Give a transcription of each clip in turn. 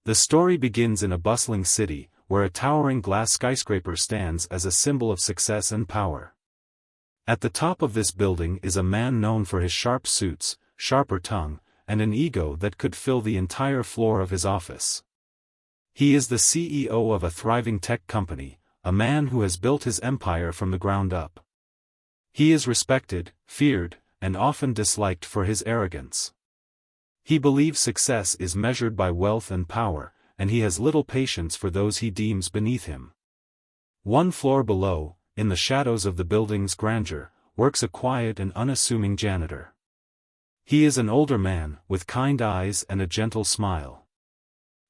The story begins in a bustling city, where a towering glass skyscraper stands as a symbol of success and power. At the top of this building is a man known for his sharp suits, sharper tongue, and an ego that could fill the entire floor of his office. He is the CEO of a thriving tech company, a man who has built his empire from the ground up. He is respected, feared, and often disliked for his arrogance. He believes success is measured by wealth and power, and he has little patience for those he deems beneath him. One floor below, in the shadows of the building's grandeur, works a quiet and unassuming janitor. He is an older man, with kind eyes and a gentle smile.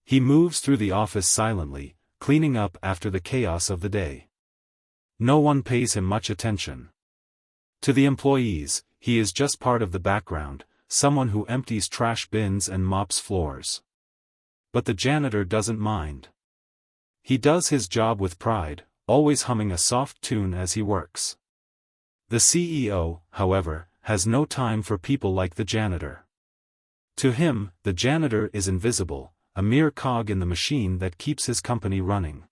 He moves through the office silently, cleaning up after the chaos of the day. No one pays him much attention. To the employees, he is just part of the background, someone who empties trash bins and mops floors. But the janitor doesn't mind. He does his job with pride, always humming a soft tune as he works. The CEO, however, has no time for people like the janitor. To him, the janitor is invisible, a mere cog in the machine that keeps his company running.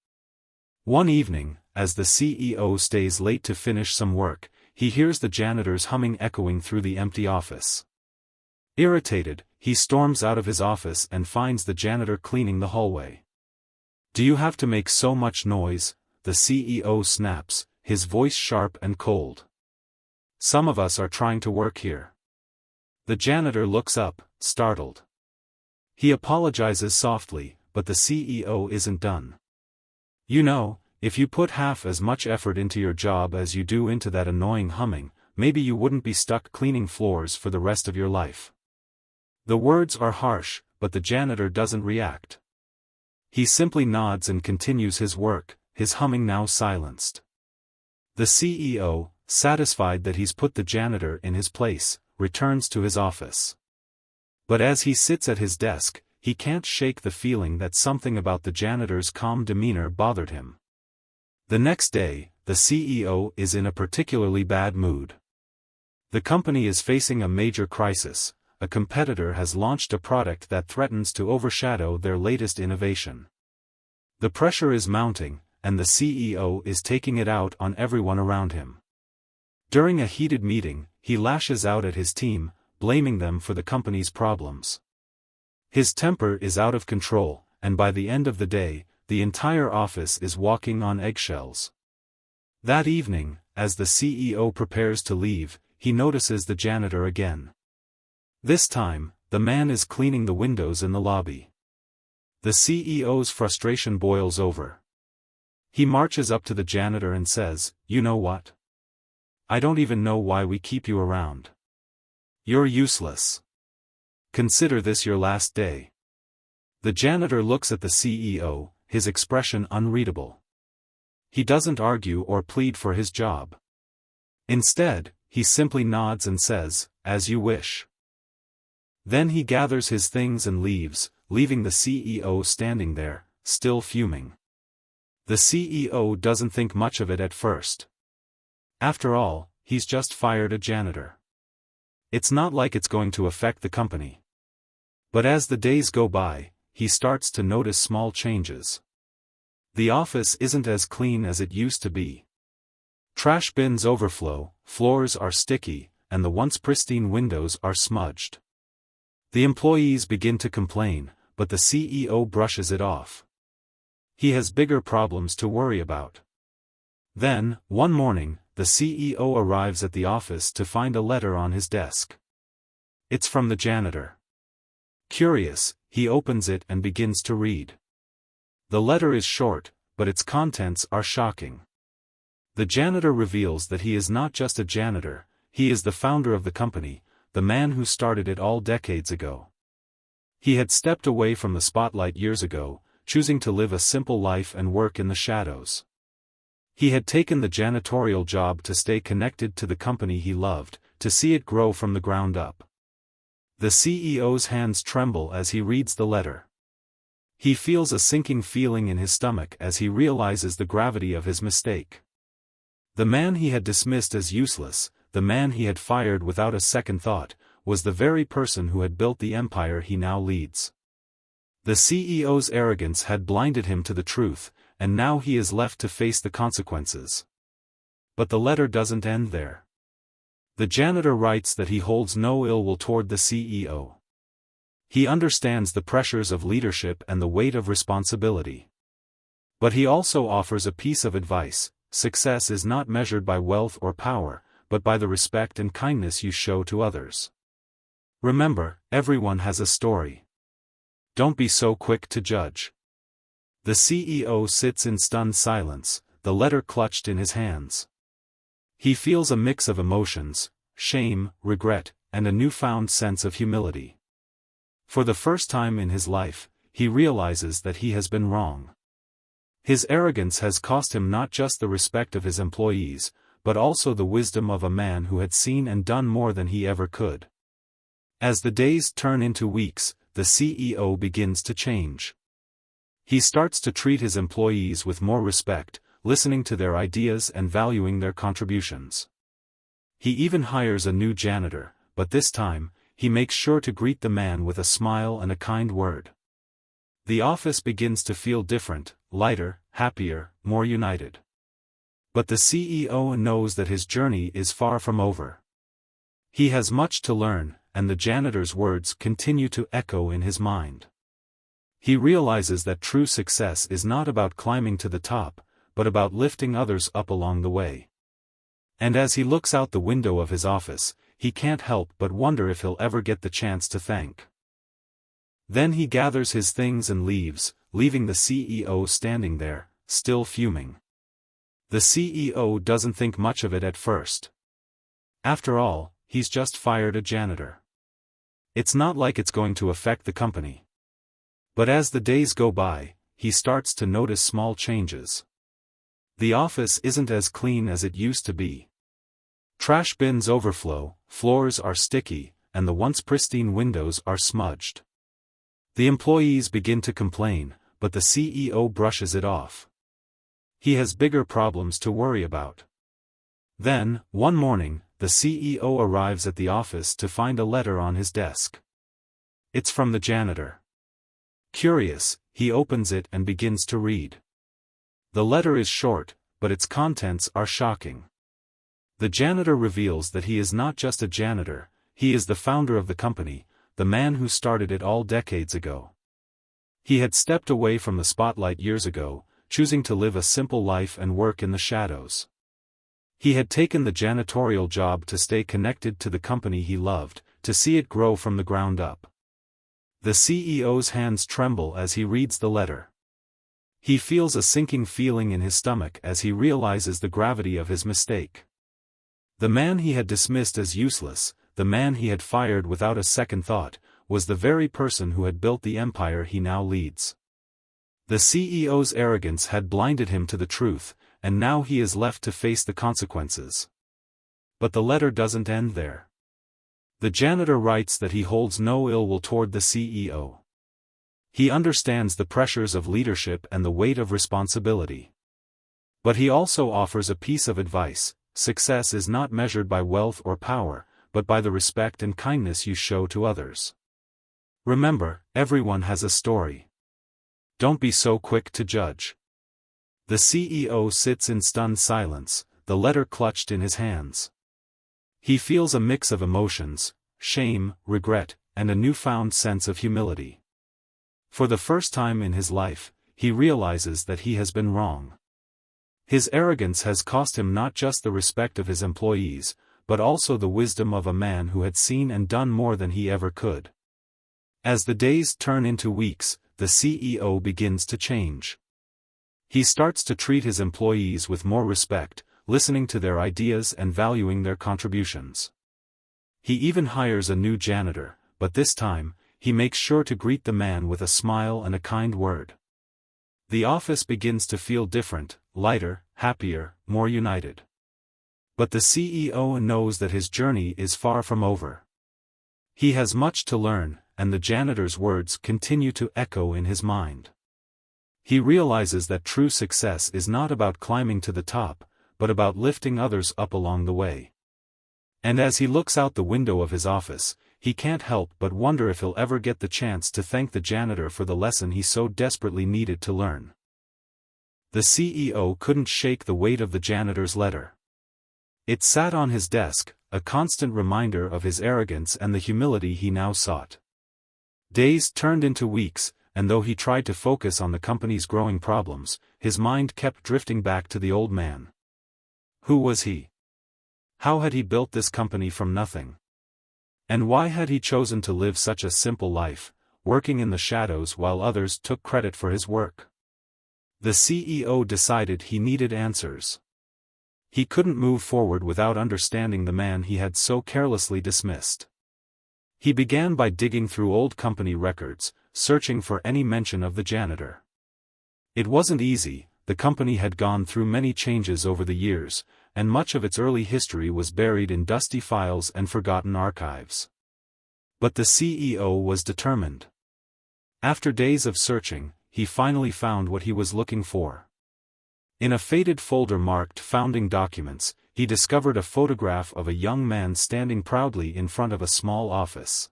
One evening, as the CEO stays late to finish some work, he hears the janitor's humming echoing through the empty office. Irritated, he storms out of his office and finds the janitor cleaning the hallway. "Do you have to make so much noise?" the CEO snaps, his voice sharp and cold. "Some of us are trying to work here." The janitor looks up, startled. He apologizes softly, but the CEO isn't done. "You know, if you put half as much effort into your job as you do into that annoying humming, maybe you wouldn't be stuck cleaning floors for the rest of your life." The words are harsh, but the janitor doesn't react. He simply nods and continues his work, his humming now silenced. The CEO, satisfied that he's put the janitor in his place, returns to his office. But as he sits at his desk, he can't shake the feeling that something about the janitor's calm demeanor bothered him. The next day, the CEO is in a particularly bad mood. The company is facing a major crisis. A competitor has launched a product that threatens to overshadow their latest innovation. The pressure is mounting, and the CEO is taking it out on everyone around him. During a heated meeting, he lashes out at his team, blaming them for the company's problems. His temper is out of control, and by the end of the day, the entire office is walking on eggshells. That evening, as the CEO prepares to leave, he notices the janitor again. This time, the man is cleaning the windows in the lobby. The CEO's frustration boils over. He marches up to the janitor and says, "You know what? I don't even know why we keep you around. You're useless. Consider this your last day." The janitor looks at the CEO, his expression unreadable. He doesn't argue or plead for his job. Instead, he simply nods and says, "As you wish." Then he gathers his things and leaves, leaving the CEO standing there, still fuming. The CEO doesn't think much of it at first. After all, he's just fired a janitor. It's not like it's going to affect the company. But as the days go by, he starts to notice small changes. The office isn't as clean as it used to be. Trash bins overflow, floors are sticky, and the once pristine windows are smudged. The employees begin to complain, but the CEO brushes it off. He has bigger problems to worry about. Then, one morning, the CEO arrives at the office to find a letter on his desk. It's from the janitor. Curious, he opens it and begins to read. The letter is short, but its contents are shocking. The janitor reveals that he is not just a janitor, he is the founder of the company, the man who started it all decades ago. He had stepped away from the spotlight years ago, choosing to live a simple life and work in the shadows. He had taken the janitorial job to stay connected to the company he loved, to see it grow from the ground up. The CEO's hands tremble as he reads the letter. He feels a sinking feeling in his stomach as he realizes the gravity of his mistake. The man he had dismissed as useless, the man he had fired without a second thought, was the very person who had built the empire he now leads. The CEO's arrogance had blinded him to the truth, and now he is left to face the consequences. But the letter doesn't end there. The janitor writes that he holds no ill will toward the CEO. He understands the pressures of leadership and the weight of responsibility. But he also offers a piece of advice: success is not measured by wealth or power, but by the respect and kindness you show to others. Remember, everyone has a story. Don't be so quick to judge. The CEO sits in stunned silence, the letter clutched in his hands. He feels a mix of emotions: shame, regret, and a newfound sense of humility. For the first time in his life, he realizes that he has been wrong. His arrogance has cost him not just the respect of his employees, but also the wisdom of a man who had seen and done more than he ever could. As the days turn into weeks, the CEO begins to change. He starts to treat his employees with more respect, listening to their ideas and valuing their contributions. He even hires a new janitor, but this time, he makes sure to greet the man with a smile and a kind word. The office begins to feel different, lighter, happier, more united. But the CEO knows that his journey is far from over. He has much to learn, and the janitor's words continue to echo in his mind. He realizes that true success is not about climbing to the top, but about lifting others up along the way. And as he looks out the window of his office, he can't help but wonder if he'll ever get the chance to thank. Then he gathers his things and leaves, leaving the CEO standing there, still fuming. The CEO doesn't think much of it at first. After all, he's just fired a janitor. It's not like it's going to affect the company. But as the days go by, he starts to notice small changes. The office isn't as clean as it used to be. Trash bins overflow, floors are sticky, and the once pristine windows are smudged. The employees begin to complain, but the CEO brushes it off. He has bigger problems to worry about. Then, one morning, the CEO arrives at the office to find a letter on his desk. It's from the janitor. Curious, he opens it and begins to read. The letter is short, but its contents are shocking. The janitor reveals that he is not just a janitor, he is the founder of the company, the man who started it all decades ago. He had stepped away from the spotlight years ago, choosing to live a simple life and work in the shadows. He had taken the janitorial job to stay connected to the company he loved, to see it grow from the ground up. The CEO's hands tremble as he reads the letter. He feels a sinking feeling in his stomach as he realizes the gravity of his mistake. The man he had dismissed as useless, the man he had fired without a second thought, was the very person who had built the empire he now leads. The CEO's arrogance had blinded him to the truth, and now he is left to face the consequences. But the letter doesn't end there. The janitor writes that he holds no ill will toward the CEO. He understands the pressures of leadership and the weight of responsibility. But he also offers a piece of advice: success is not measured by wealth or power, but by the respect and kindness you show to others. Remember, everyone has a story. Don't be so quick to judge. The CEO sits in stunned silence, the letter clutched in his hands. He feels a mix of emotions: shame, regret, and a newfound sense of humility. For the first time in his life, he realizes that he has been wrong. His arrogance has cost him not just the respect of his employees, but also the wisdom of a man who had seen and done more than he ever could. As the days turn into weeks, the CEO begins to change. He starts to treat his employees with more respect, listening to their ideas and valuing their contributions. He even hires a new janitor, but this time, he makes sure to greet the man with a smile and a kind word. The office begins to feel different, lighter, happier, more united. But the CEO knows that his journey is far from over. He has much to learn, and the janitor's words continue to echo in his mind. He realizes that true success is not about climbing to the top, but about lifting others up along the way. And as he looks out the window of his office, he can't help but wonder if he'll ever get the chance to thank the janitor for the lesson he so desperately needed to learn. The CEO couldn't shake the weight of the janitor's letter. It sat on his desk, a constant reminder of his arrogance and the humility he now sought. Days turned into weeks, and though he tried to focus on the company's growing problems, his mind kept drifting back to the old man. Who was he? How had he built this company from nothing? And why had he chosen to live such a simple life, working in the shadows while others took credit for his work? The CEO decided he needed answers. He couldn't move forward without understanding the man he had so carelessly dismissed. He began by digging through old company records, searching for any mention of the janitor. It wasn't easy. The company had gone through many changes over the years, and much of its early history was buried in dusty files and forgotten archives. But the CEO was determined. After days of searching, he finally found what he was looking for. In a faded folder marked Founding Documents, he discovered a photograph of a young man standing proudly in front of a small office.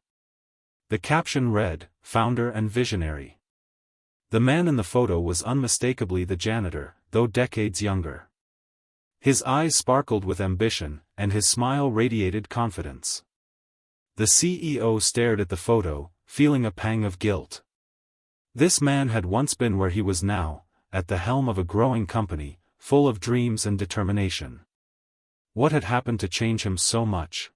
The caption read, "Founder and Visionary." The man in the photo was unmistakably the janitor, though decades younger. His eyes sparkled with ambition, and his smile radiated confidence. The CEO stared at the photo, feeling a pang of guilt. This man had once been where he was now, at the helm of a growing company, full of dreams and determination. What had happened to change him so much?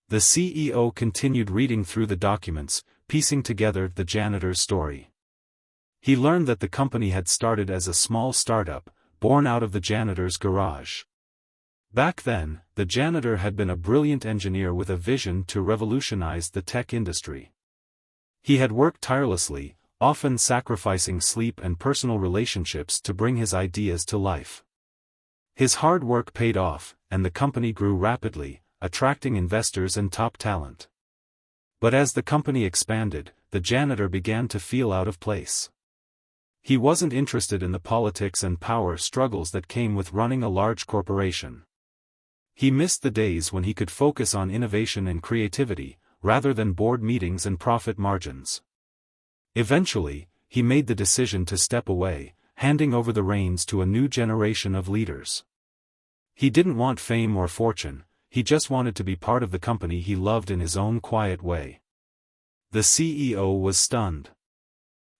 The CEO continued reading through the documents, piecing together the janitor's story. He learned that the company had started as a small startup, born out of the janitor's garage. Back then, the janitor had been a brilliant engineer with a vision to revolutionize the tech industry. He had worked tirelessly, often sacrificing sleep and personal relationships to bring his ideas to life. His hard work paid off, and the company grew rapidly, attracting investors and top talent. But as the company expanded, the janitor began to feel out of place. He wasn't interested in the politics and power struggles that came with running a large corporation. He missed the days when he could focus on innovation and creativity, rather than board meetings and profit margins. Eventually, he made the decision to step away, handing over the reins to a new generation of leaders. He didn't want fame or fortune, he just wanted to be part of the company he loved in his own quiet way. The CEO was stunned.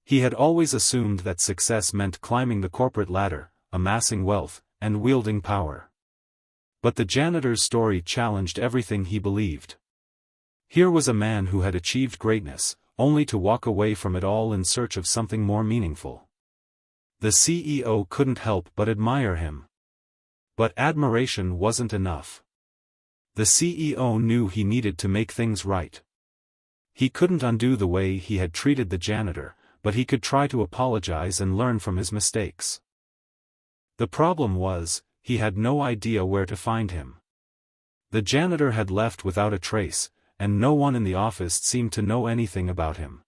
He had always assumed that success meant climbing the corporate ladder, amassing wealth, and wielding power. But the janitor's story challenged everything he believed. Here was a man who had achieved greatness, only to walk away from it all in search of something more meaningful. The CEO couldn't help but admire him. But admiration wasn't enough. The CEO knew he needed to make things right. He couldn't undo the way he had treated the janitor, but he could try to apologize and learn from his mistakes. The problem was, he had no idea where to find him. The janitor had left without a trace, and no one in the office seemed to know anything about him.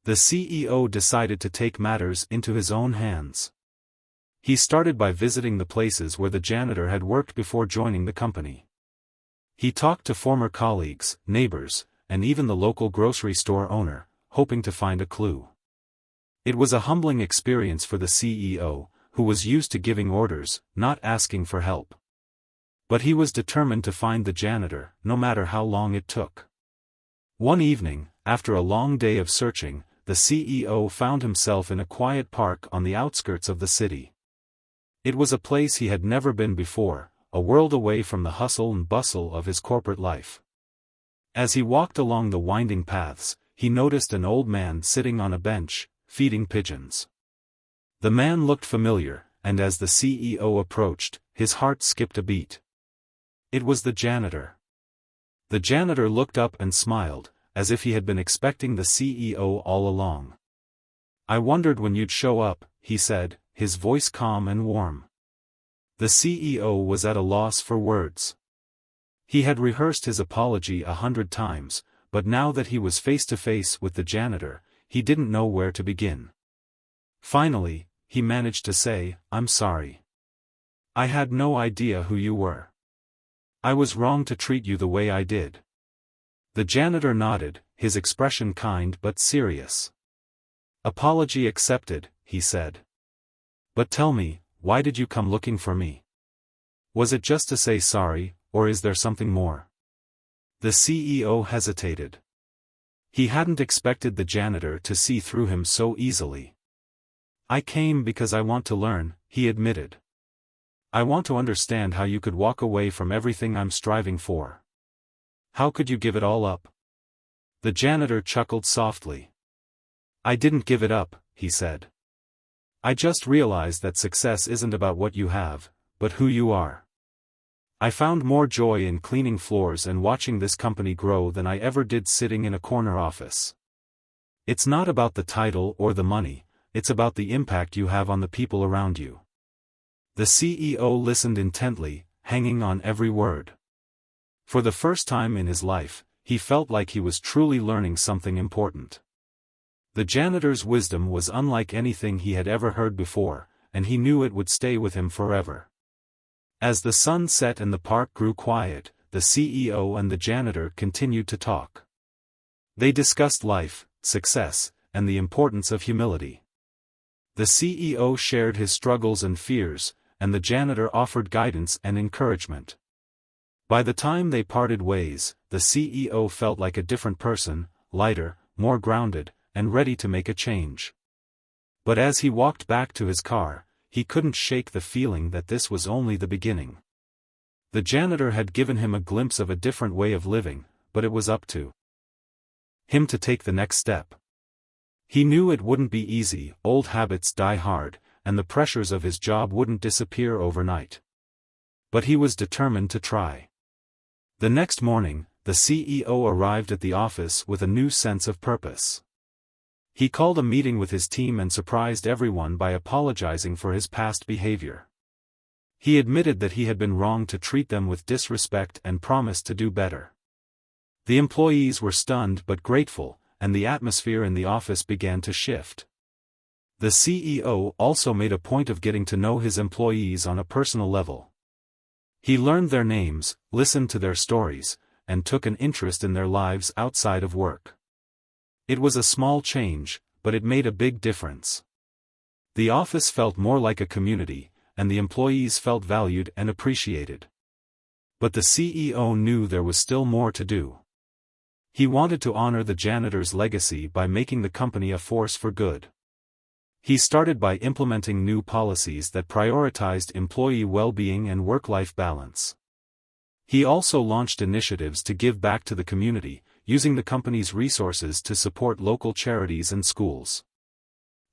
The CEO decided to take matters into his own hands. He started by visiting the places where the janitor had worked before joining the company. He talked to former colleagues, neighbors, and even the local grocery store owner, hoping to find a clue. It was a humbling experience for the CEO, who was used to giving orders, not asking for help. But he was determined to find the janitor, no matter how long it took. One evening, after a long day of searching, the CEO found himself in a quiet park on the outskirts of the city. It was a place he had never been before, a world away from the hustle and bustle of his corporate life. As he walked along the winding paths, he noticed an old man sitting on a bench, feeding pigeons. The man looked familiar, and as the CEO approached, his heart skipped a beat. It was the janitor. The janitor looked up and smiled, as if he had been expecting the CEO all along. "I wondered when you'd show up," he said, his voice calm and warm. The CEO was at a loss for words. He had rehearsed his apology 100 times, but now that he was face to face with the janitor, he didn't know where to begin. Finally, he managed to say, "I'm sorry. I had no idea who you were. I was wrong to treat you the way I did." The janitor nodded, his expression kind but serious. "Apology accepted," he said. "But tell me, why did you come looking for me? Was it just to say sorry, or is there something more?" The CEO hesitated. He hadn't expected the janitor to see through him so easily. "I came because I want to learn," he admitted. "I want to understand how you could walk away from everything I'm striving for. How could you give it all up?" The janitor chuckled softly. "I didn't give it up," he said. "I just realized that success isn't about what you have, but who you are. I found more joy in cleaning floors and watching this company grow than I ever did sitting in a corner office. It's not about the title or the money, it's about the impact you have on the people around you." The CEO listened intently, hanging on every word. For the first time in his life, he felt like he was truly learning something important. The janitor's wisdom was unlike anything he had ever heard before, and he knew it would stay with him forever. As the sun set and the park grew quiet, the CEO and the janitor continued to talk. They discussed life, success, and the importance of humility. The CEO shared his struggles and fears, and the janitor offered guidance and encouragement. By the time they parted ways, the CEO felt like a different person, lighter, more grounded, and ready to make a change. But as he walked back to his car, he couldn't shake the feeling that this was only the beginning. The janitor had given him a glimpse of a different way of living, but it was up to him to take the next step. He knew it wouldn't be easy, old habits die hard, and the pressures of his job wouldn't disappear overnight. But he was determined to try. The next morning, the CEO arrived at the office with a new sense of purpose. He called a meeting with his team and surprised everyone by apologizing for his past behavior. He admitted that he had been wrong to treat them with disrespect and promised to do better. The employees were stunned but grateful, and the atmosphere in the office began to shift. The CEO also made a point of getting to know his employees on a personal level. He learned their names, listened to their stories, and took an interest in their lives outside of work. It was a small change, but it made a big difference. The office felt more like a community, and the employees felt valued and appreciated. But the CEO knew there was still more to do. He wanted to honor the janitor's legacy by making the company a force for good. He started by implementing new policies that prioritized employee well-being and work-life balance. He also launched initiatives to give back to the community, using the company's resources to support local charities and schools.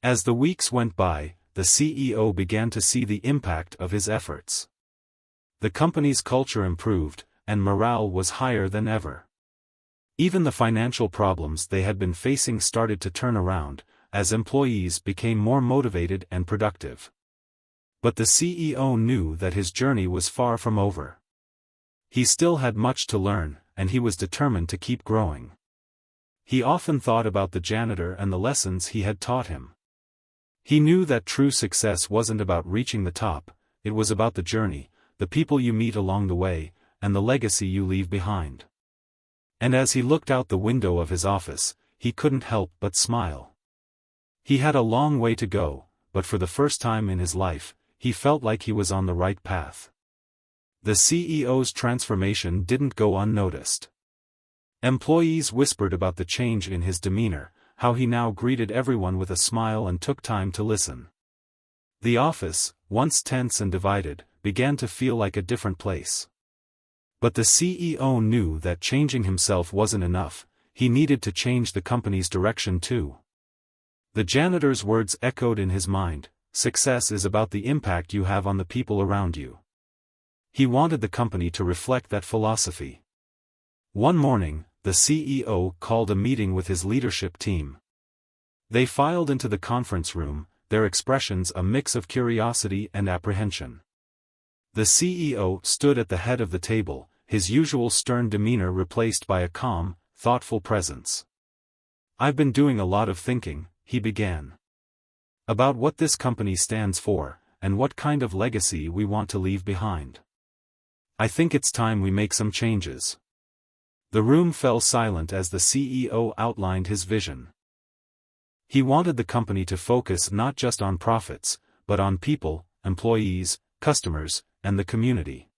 As the weeks went by, the CEO began to see the impact of his efforts. The company's culture improved, and morale was higher than ever. Even the financial problems they had been facing started to turn around, as employees became more motivated and productive. But the CEO knew that his journey was far from over. He still had much to learn, and he was determined to keep growing. He often thought about the janitor and the lessons he had taught him. He knew that true success wasn't about reaching the top, it was about the journey, the people you meet along the way, and the legacy you leave behind. And as he looked out the window of his office, he couldn't help but smile. He had a long way to go, but for the first time in his life, he felt like he was on the right path. The CEO's transformation didn't go unnoticed. Employees whispered about the change in his demeanor, how he now greeted everyone with a smile and took time to listen. The office, once tense and divided, began to feel like a different place. But the CEO knew that changing himself wasn't enough, he needed to change the company's direction too. The janitor's words echoed in his mind, "Success is about the impact you have on the people around you." He wanted the company to reflect that philosophy. One morning, the CEO called a meeting with his leadership team. They filed into the conference room, their expressions a mix of curiosity and apprehension. The CEO stood at the head of the table, his usual stern demeanor replaced by a calm, thoughtful presence. "I've been doing a lot of thinking," he began, "about what this company stands for, and what kind of legacy we want to leave behind. I think it's time we make some changes." The room fell silent as the CEO outlined his vision. He wanted the company to focus not just on profits, but on people, employees, customers, and the community.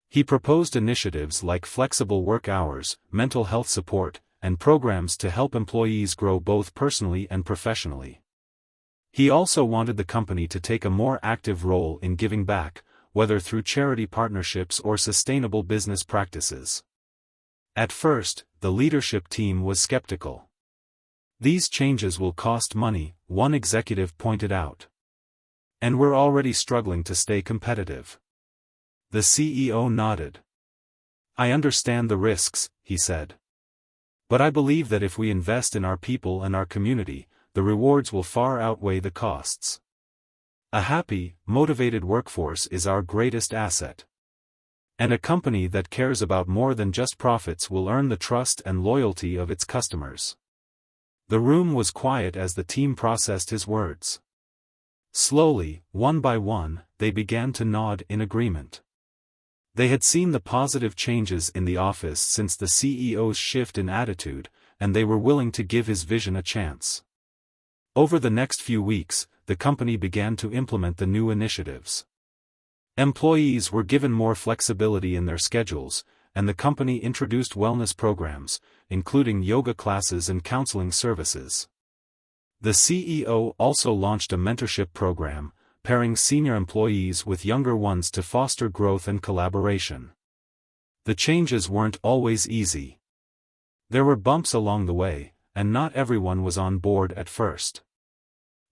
He proposed initiatives like flexible work hours, mental health support, and programs to help employees grow both personally and professionally. He also wanted the company to take a more active role in giving back, whether through charity partnerships or sustainable business practices. At first, the leadership team was skeptical. "These changes will cost money," one executive pointed out. "And we're already struggling to stay competitive." The CEO nodded. "I understand the risks," he said. "But I believe that if we invest in our people and our community, the rewards will far outweigh the costs. A happy, motivated workforce is our greatest asset. And a company that cares about more than just profits will earn the trust and loyalty of its customers." The room was quiet as the team processed his words. Slowly, one by one, they began to nod in agreement. They had seen the positive changes in the office since the CEO's shift in attitude, and they were willing to give his vision a chance. Over the next few weeks, the company began to implement the new initiatives. Employees were given more flexibility in their schedules, and the company introduced wellness programs, including yoga classes and counseling services. The CEO also launched a mentorship program, pairing senior employees with younger ones to foster growth and collaboration. The changes weren't always easy. There were bumps along the way, and not everyone was on board at first.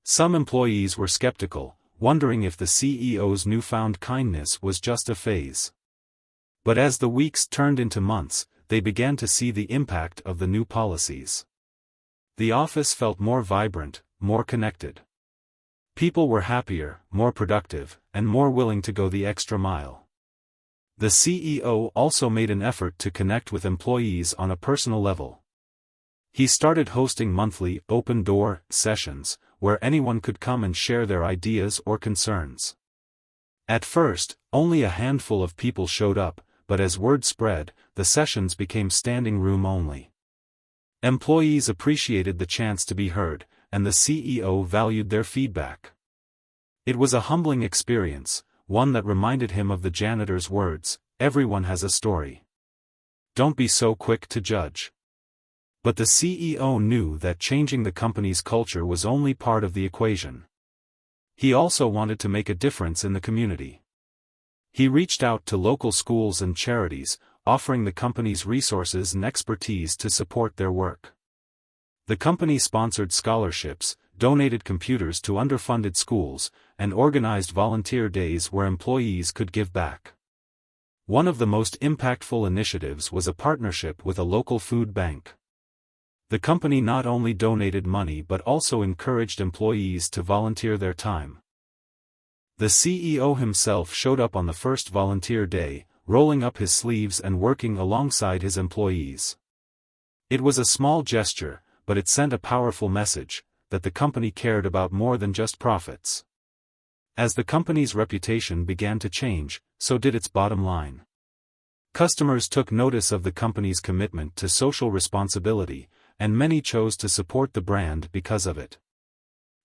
Some employees were skeptical, wondering if the CEO's newfound kindness was just a phase. But as the weeks turned into months, they began to see the impact of the new policies. The office felt more vibrant, more connected. People were happier, more productive, and more willing to go the extra mile. The CEO also made an effort to connect with employees on a personal level. He started hosting monthly open-door sessions, where anyone could come and share their ideas or concerns. At first, only a handful of people showed up, but as word spread, the sessions became standing room only. Employees appreciated the chance to be heard, and the CEO valued their feedback. It was a humbling experience, one that reminded him of the janitor's words, "Everyone has a story. Don't be so quick to judge." But the CEO knew that changing the company's culture was only part of the equation. He also wanted to make a difference in the community. He reached out to local schools and charities, offering the company's resources and expertise to support their work. The company sponsored scholarships, donated computers to underfunded schools, and organized volunteer days where employees could give back. One of the most impactful initiatives was a partnership with a local food bank. The company not only donated money but also encouraged employees to volunteer their time. The CEO himself showed up on the first volunteer day, rolling up his sleeves and working alongside his employees. It was a small gesture, but it sent a powerful message, that the company cared about more than just profits. As the company's reputation began to change, so did its bottom line. Customers took notice of the company's commitment to social responsibility, and many chose to support the brand because of it.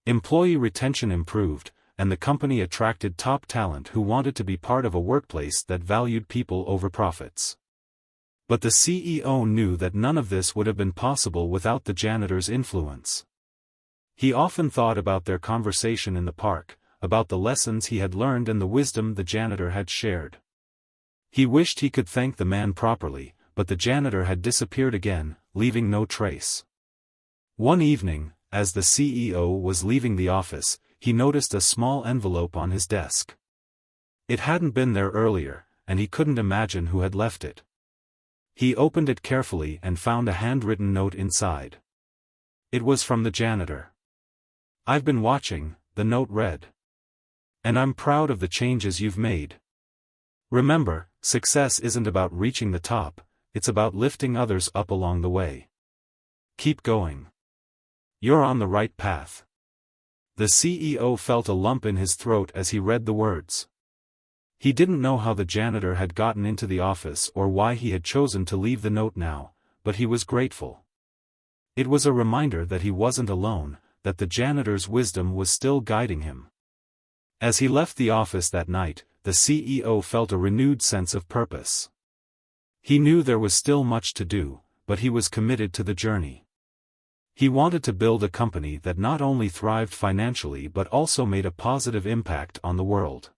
Employee retention improved, and the company attracted top talent who wanted to be part of a workplace that valued people over profits. But the CEO knew that none of this would have been possible without the janitor's influence. He often thought about their conversation in the park, about the lessons he had learned and the wisdom the janitor had shared. He wished he could thank the man properly, but the janitor had disappeared again, leaving no trace. One evening, as the CEO was leaving the office, he noticed a small envelope on his desk. It hadn't been there earlier, and he couldn't imagine who had left it. He opened it carefully and found a handwritten note inside. It was from the janitor. "I've been watching," the note read. "And I'm proud of the changes you've made. Remember, success isn't about reaching the top, it's about lifting others up along the way. Keep going. You're on the right path." The CEO felt a lump in his throat as he read the words. He didn't know how the janitor had gotten into the office or why he had chosen to leave the note now, but he was grateful. It was a reminder that he wasn't alone, that the janitor's wisdom was still guiding him. As he left the office that night, the CEO felt a renewed sense of purpose. He knew there was still much to do, but he was committed to the journey. He wanted to build a company that not only thrived financially but also made a positive impact on the world.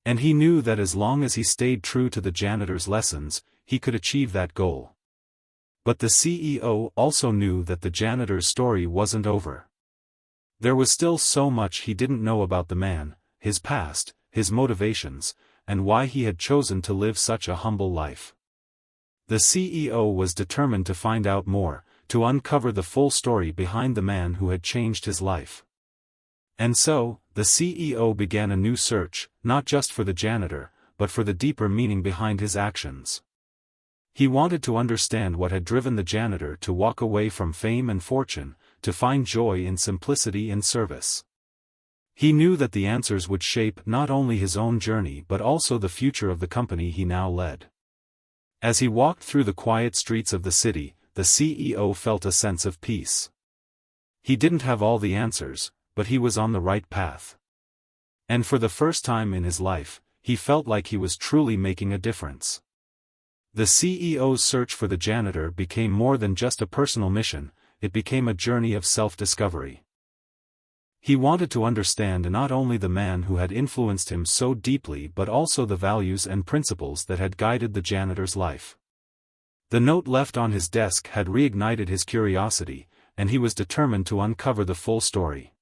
And he knew that as long as he stayed true to the janitor's lessons, he could achieve that goal. But the CEO also knew that the janitor's story wasn't over. There was still so much he didn't know about the man, his past, his motivations, and why he had chosen to live such a humble life. The CEO was determined to find out more, to uncover the full story behind the man who had changed his life. And so, the CEO began a new search, not just for the janitor, but for the deeper meaning behind his actions. He wanted to understand what had driven the janitor to walk away from fame and fortune, to find joy in simplicity and service. He knew that the answers would shape not only his own journey but also the future of the company he now led. As he walked through the quiet streets of the city, the CEO felt a sense of peace. He didn't have all the answers, but he was on the right path. And for the first time in his life, he felt like he was truly making a difference. The CEO's search for the janitor became more than just a personal mission, it became a journey of self-discovery. He wanted to understand not only the man who had influenced him so deeply but also the values and principles that had guided the janitor's life. The note left on his desk had reignited his curiosity, and he was determined to uncover the full story.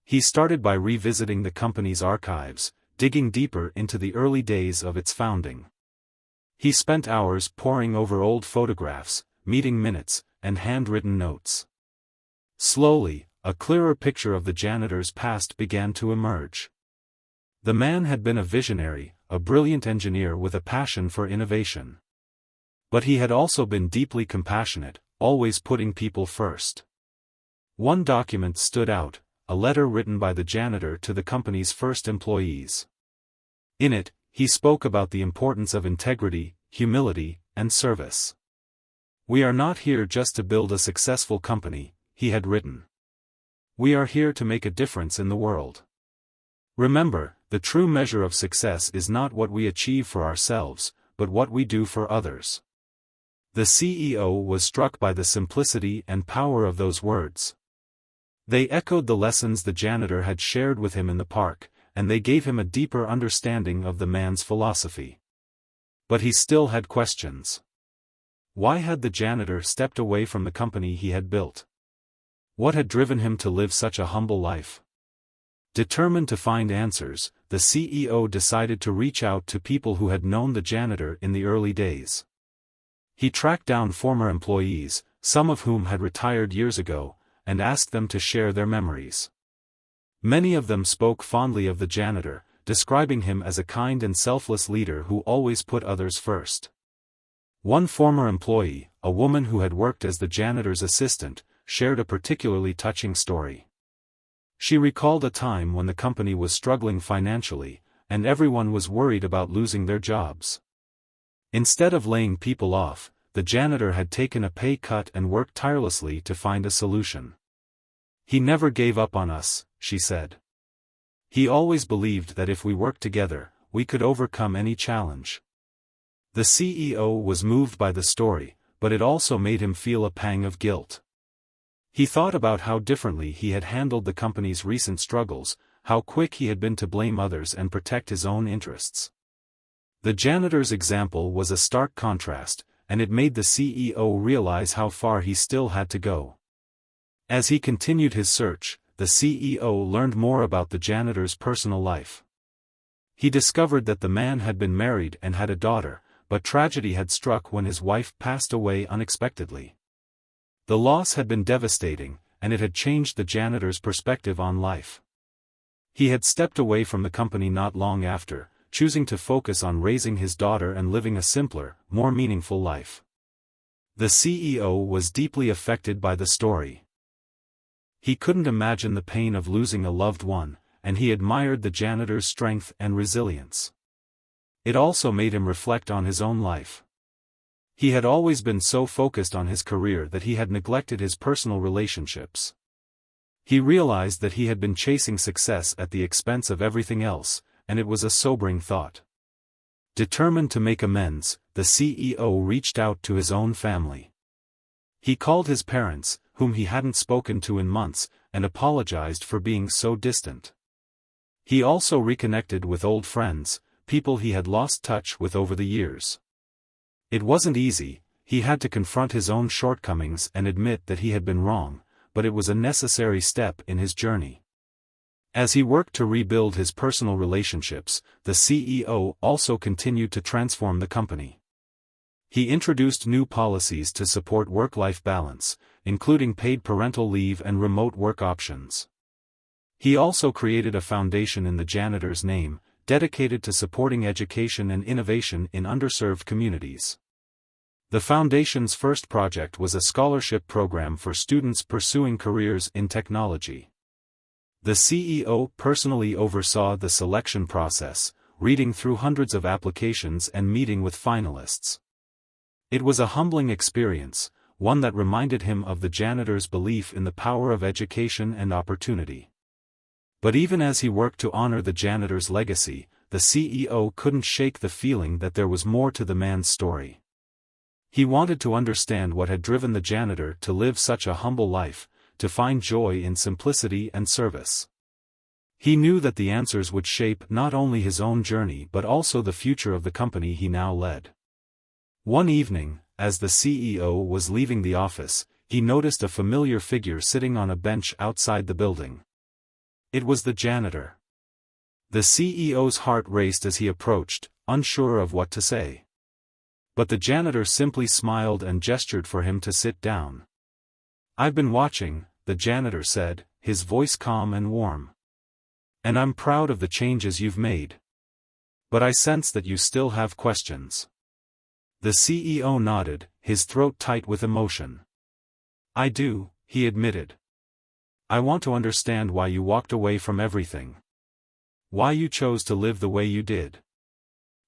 He started by revisiting the company's archives, digging deeper into the early days of its founding. He spent hours poring over old photographs, meeting minutes, and handwritten notes. Slowly, a clearer picture of the janitor's past began to emerge. The man had been a visionary, a brilliant engineer with a passion for innovation. But he had also been deeply compassionate, always putting people first. One document stood out, a letter written by the janitor to the company's first employees. In it, he spoke about the importance of integrity, humility, and service. "We are not here just to build a successful company," he had written. "We are here to make a difference in the world. Remember, the true measure of success is not what we achieve for ourselves, but what we do for others." The CEO was struck by the simplicity and power of those words. They echoed the lessons the janitor had shared with him in the park, and they gave him a deeper understanding of the man's philosophy. But he still had questions. Why had the janitor stepped away from the company he had built? What had driven him to live such a humble life? Determined to find answers, the CEO decided to reach out to people who had known the janitor in the early days. He tracked down former employees, some of whom had retired years ago, and asked them to share their memories. Many of them spoke fondly of the janitor, describing him as a kind and selfless leader who always put others first. One former employee, a woman who had worked as the janitor's assistant, shared a particularly touching story. She recalled a time when the company was struggling financially, and everyone was worried about losing their jobs. Instead of laying people off, the janitor had taken a pay cut and worked tirelessly to find a solution. "He never gave up on us," she said. "He always believed that if we worked together, we could overcome any challenge." The CEO was moved by the story, but it also made him feel a pang of guilt. He thought about how differently he had handled the company's recent struggles, how quick he had been to blame others and protect his own interests. The janitor's example was a stark contrast, and it made the CEO realize how far he still had to go. As he continued his search, the CEO learned more about the janitor's personal life. He discovered that the man had been married and had a daughter, but tragedy had struck when his wife passed away unexpectedly. The loss had been devastating, and it had changed the janitor's perspective on life. He had stepped away from the company not long after, choosing to focus on raising his daughter and living a simpler, more meaningful life. The CEO was deeply affected by the story. He couldn't imagine the pain of losing a loved one, and he admired the janitor's strength and resilience. It also made him reflect on his own life. He had always been so focused on his career that he had neglected his personal relationships. He realized that he had been chasing success at the expense of everything else, and it was a sobering thought. Determined to make amends, the CEO reached out to his own family. He called his parents, whom he hadn't spoken to in months, and apologized for being so distant. He also reconnected with old friends, people he had lost touch with over the years. It wasn't easy, he had to confront his own shortcomings and admit that he had been wrong, but it was a necessary step in his journey. As he worked to rebuild his personal relationships, the CEO also continued to transform the company. He introduced new policies to support work-life balance, including paid parental leave and remote work options. He also created a foundation in the Janitor's name, dedicated to supporting education and innovation in underserved communities. The foundation's first project was a scholarship program for students pursuing careers in technology. The CEO personally oversaw the selection process, reading through hundreds of applications and meeting with finalists. It was a humbling experience, one that reminded him of the janitor's belief in the power of education and opportunity. But even as he worked to honor the janitor's legacy, the CEO couldn't shake the feeling that there was more to the man's story. He wanted to understand what had driven the janitor to live such a humble life, to find joy in simplicity and service. He knew that the answers would shape not only his own journey but also the future of the company he now led. One evening, as the CEO was leaving the office, he noticed a familiar figure sitting on a bench outside the building. It was the janitor. The CEO's heart raced as he approached, unsure of what to say. But the janitor simply smiled and gestured for him to sit down. "I've been watching," the janitor said, his voice calm and warm. "And I'm proud of the changes you've made. But I sense that you still have questions." The CEO nodded, his throat tight with emotion. "I do," he admitted. "I want to understand why you walked away from everything. Why you chose to live the way you did."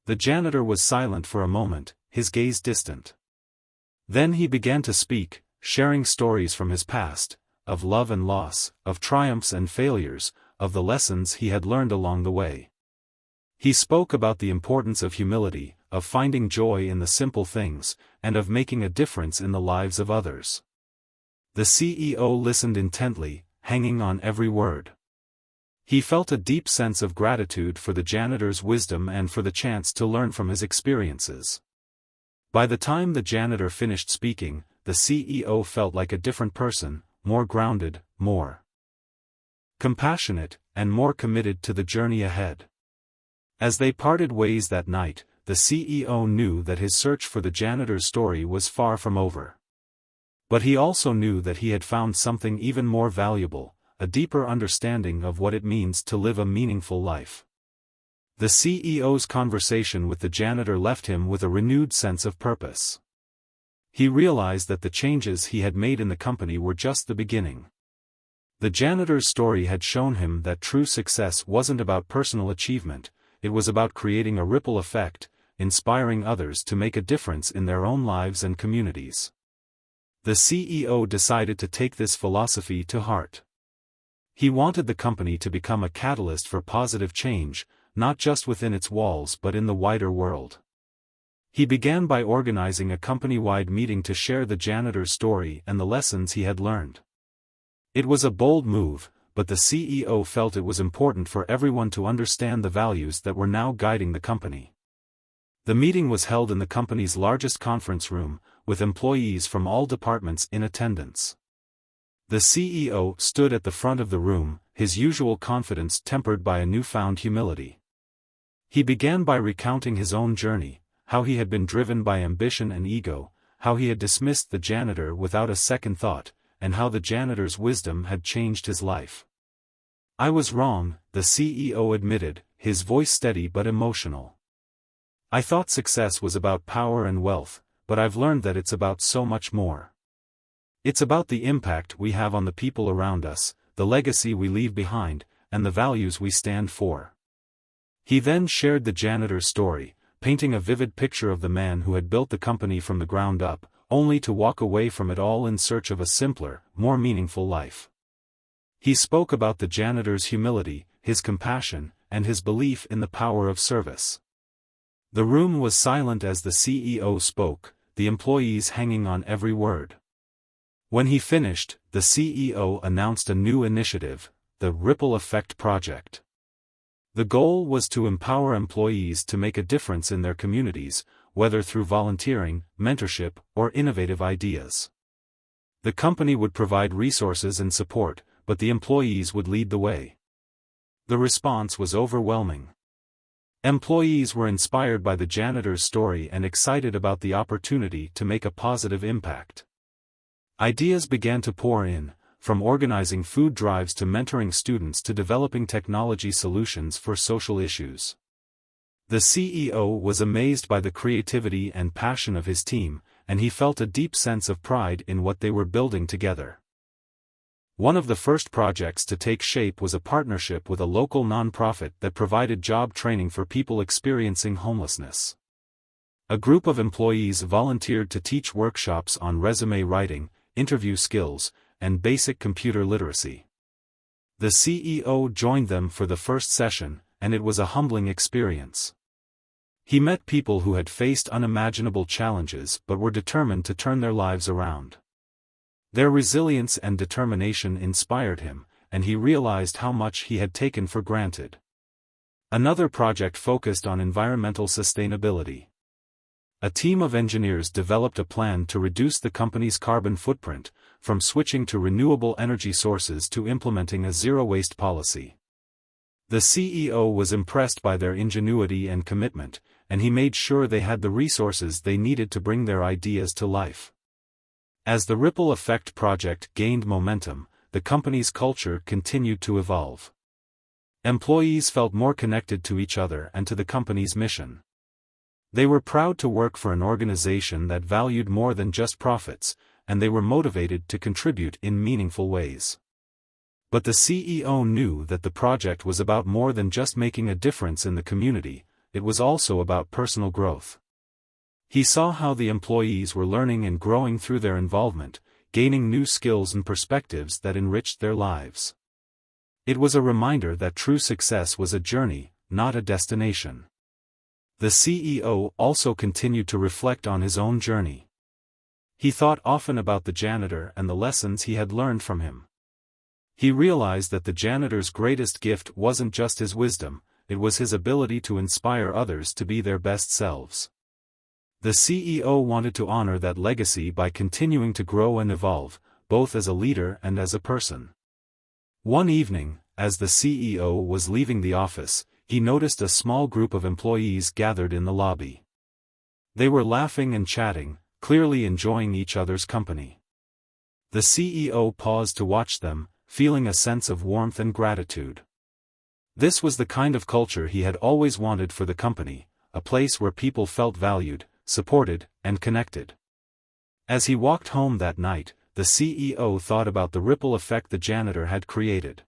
The janitor was silent for a moment, his gaze distant. Then he began to speak, sharing stories from his past, of love and loss, of triumphs and failures, of the lessons he had learned along the way. He spoke about the importance of humility, of finding joy in the simple things, and of making a difference in the lives of others. The CEO listened intently, hanging on every word. He felt a deep sense of gratitude for the janitor's wisdom and for the chance to learn from his experiences. By the time the janitor finished speaking, the CEO felt like a different person, more grounded, more compassionate, and more committed to the journey ahead. As they parted ways that night, the CEO knew that his search for the janitor's story was far from over. But he also knew that he had found something even more valuable, a deeper understanding of what it means to live a meaningful life. The CEO's conversation with the janitor left him with a renewed sense of purpose. He realized that the changes he had made in the company were just the beginning. The janitor's story had shown him that true success wasn't about personal achievement, it was about creating a ripple effect, inspiring others to make a difference in their own lives and communities. The CEO decided to take this philosophy to heart. He wanted the company to become a catalyst for positive change, not just within its walls but in the wider world. He began by organizing a company-wide meeting to share the janitor's story and the lessons he had learned. It was a bold move, but the CEO felt it was important for everyone to understand the values that were now guiding the company. The meeting was held in the company's largest conference room, with employees from all departments in attendance. The CEO stood at the front of the room, his usual confidence tempered by a newfound humility. He began by recounting his own journey, how he had been driven by ambition and ego, how he had dismissed the janitor without a second thought, and how the janitor's wisdom had changed his life. "I was wrong," the CEO admitted, his voice steady but emotional. "I thought success was about power and wealth, but I've learned that it's about so much more. It's about the impact we have on the people around us, the legacy we leave behind, and the values we stand for." He then shared the janitor's story, painting a vivid picture of the man who had built the company from the ground up, only to walk away from it all in search of a simpler, more meaningful life. He spoke about the janitor's humility, his compassion, and his belief in the power of service. The room was silent as the CEO spoke, the employees hanging on every word. When he finished, the CEO announced a new initiative, the Ripple Effect Project. The goal was to empower employees to make a difference in their communities, whether through volunteering, mentorship, or innovative ideas. The company would provide resources and support, but the employees would lead the way. The response was overwhelming. Employees were inspired by the janitor's story and excited about the opportunity to make a positive impact. Ideas began to pour in, from organizing food drives to mentoring students to developing technology solutions for social issues. The CEO was amazed by the creativity and passion of his team, and he felt a deep sense of pride in what they were building together. One of the first projects to take shape was a partnership with a local nonprofit that provided job training for people experiencing homelessness. A group of employees volunteered to teach workshops on resume writing, interview skills, and basic computer literacy. The CEO joined them for the first session, and it was a humbling experience. He met people who had faced unimaginable challenges but were determined to turn their lives around. Their resilience and determination inspired him, and he realized how much he had taken for granted. Another project focused on environmental sustainability. A team of engineers developed a plan to reduce the company's carbon footprint, from switching to renewable energy sources to implementing a zero-waste policy. The CEO was impressed by their ingenuity and commitment, and he made sure they had the resources they needed to bring their ideas to life. As the Ripple Effect project gained momentum, the company's culture continued to evolve. Employees felt more connected to each other and to the company's mission. They were proud to work for an organization that valued more than just profits, and they were motivated to contribute in meaningful ways. But the CEO knew that the project was about more than just making a difference in the community, it was also about personal growth. He saw how the employees were learning and growing through their involvement, gaining new skills and perspectives that enriched their lives. It was a reminder that true success was a journey, not a destination. The CEO also continued to reflect on his own journey. He thought often about the janitor and the lessons he had learned from him. He realized that the janitor's greatest gift wasn't just his wisdom, it was his ability to inspire others to be their best selves. The CEO wanted to honor that legacy by continuing to grow and evolve, both as a leader and as a person. One evening, as the CEO was leaving the office, he noticed a small group of employees gathered in the lobby. They were laughing and chatting, clearly enjoying each other's company. The CEO paused to watch them, feeling a sense of warmth and gratitude. This was the kind of culture he had always wanted for the company, a place where people felt valued, supported, and connected. As he walked home that night, the CEO thought about the ripple effect the janitor had created.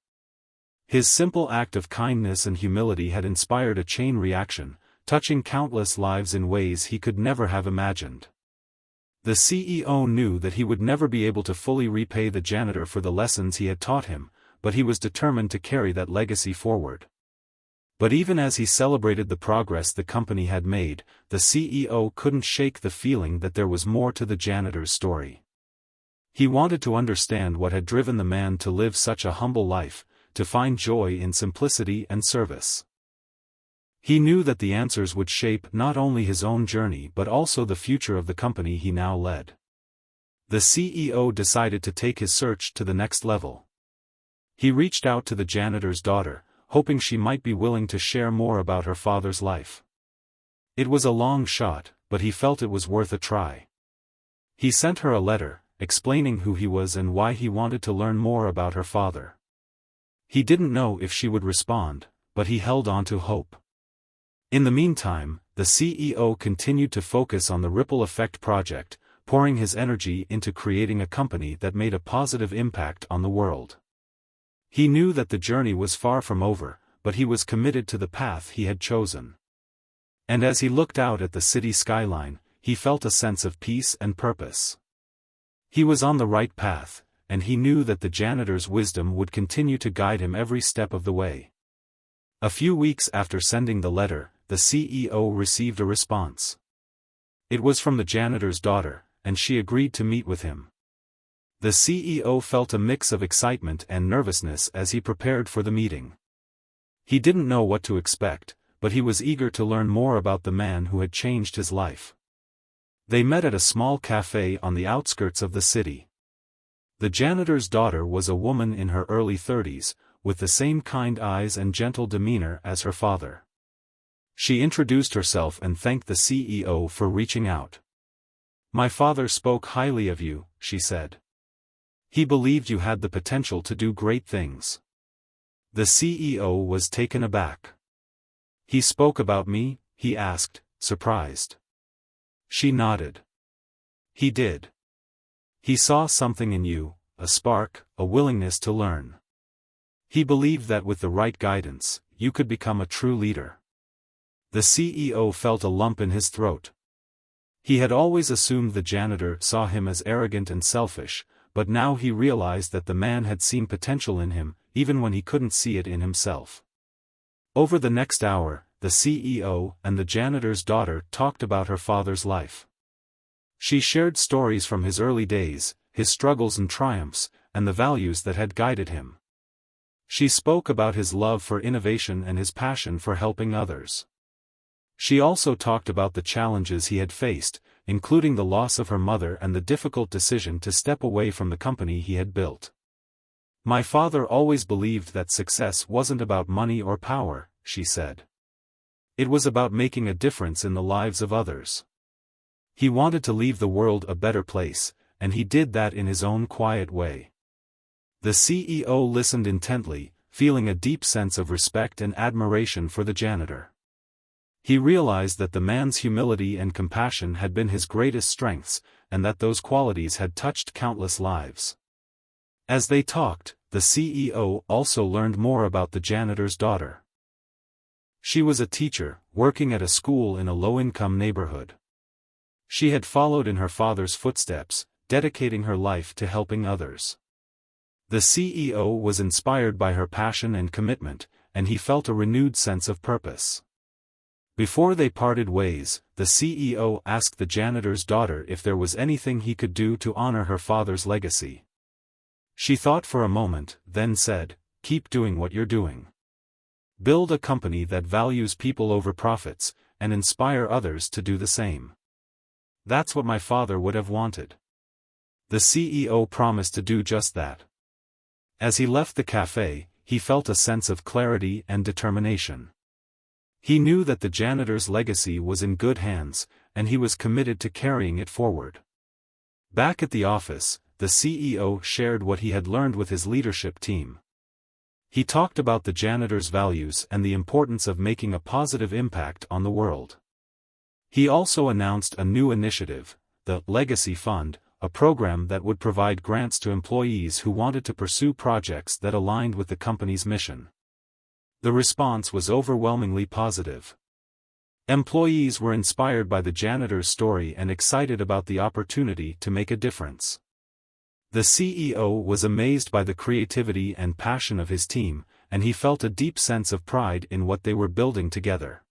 His simple act of kindness and humility had inspired a chain reaction, touching countless lives in ways he could never have imagined. The CEO knew that he would never be able to fully repay the janitor for the lessons he had taught him, but he was determined to carry that legacy forward. But even as he celebrated the progress the company had made, the CEO couldn't shake the feeling that there was more to the janitor's story. He wanted to understand what had driven the man to live such a humble life, to find joy in simplicity and service. He knew that the answers would shape not only his own journey but also the future of the company he now led. The CEO decided to take his search to the next level. He reached out to the janitor's daughter, hoping she might be willing to share more about her father's life. It was a long shot, but he felt it was worth a try. He sent her a letter, explaining who he was and why he wanted to learn more about her father. He didn't know if she would respond, but he held on to hope. In the meantime, the CEO continued to focus on the Ripple Effect project, pouring his energy into creating a company that made a positive impact on the world. He knew that the journey was far from over, but he was committed to the path he had chosen. And as he looked out at the city skyline, he felt a sense of peace and purpose. He was on the right path, and he knew that the janitor's wisdom would continue to guide him every step of the way. A few weeks after sending the letter, the CEO received a response. It was from the janitor's daughter, and she agreed to meet with him. The CEO felt a mix of excitement and nervousness as he prepared for the meeting. He didn't know what to expect, but he was eager to learn more about the man who had changed his life. They met at a small cafe on the outskirts of the city. The janitor's daughter was a woman in her early 30s, with the same kind eyes and gentle demeanor as her father. She introduced herself and thanked the CEO for reaching out. "My father spoke highly of you," she said. "He believed you had the potential to do great things." The CEO was taken aback. "He spoke about me?" he asked, surprised. She nodded. "He did. He saw something in you, a spark, a willingness to learn. He believed that with the right guidance, you could become a true leader." The CEO felt a lump in his throat. He had always assumed the janitor saw him as arrogant and selfish, but now he realized that the man had seen potential in him, even when he couldn't see it in himself. Over the next hour, the CEO and the janitor's daughter talked about her father's life. She shared stories from his early days, his struggles and triumphs, and the values that had guided him. She spoke about his love for innovation and his passion for helping others. She also talked about the challenges he had faced, including the loss of her mother and the difficult decision to step away from the company he had built. "My father always believed that success wasn't about money or power," she said. "It was about making a difference in the lives of others. He wanted to leave the world a better place, and he did that in his own quiet way." The CEO listened intently, feeling a deep sense of respect and admiration for the janitor. He realized that the man's humility and compassion had been his greatest strengths, and that those qualities had touched countless lives. As they talked, the CEO also learned more about the janitor's daughter. She was a teacher, working at a school in a low-income neighborhood. She had followed in her father's footsteps, dedicating her life to helping others. The CEO was inspired by her passion and commitment, and he felt a renewed sense of purpose. Before they parted ways, the CEO asked the janitor's daughter if there was anything he could do to honor her father's legacy. She thought for a moment, then said, "Keep doing what you're doing. Build a company that values people over profits, and inspire others to do the same. That's what my father would have wanted." The CEO promised to do just that. As he left the cafe, he felt a sense of clarity and determination. He knew that the janitor's legacy was in good hands, and he was committed to carrying it forward. Back at the office, the CEO shared what he had learned with his leadership team. He talked about the janitor's values and the importance of making a positive impact on the world. He also announced a new initiative, the Legacy Fund, a program that would provide grants to employees who wanted to pursue projects that aligned with the company's mission. The response was overwhelmingly positive. Employees were inspired by the janitor's story and excited about the opportunity to make a difference. The CEO was amazed by the creativity and passion of his team, and he felt a deep sense of pride in what they were building together.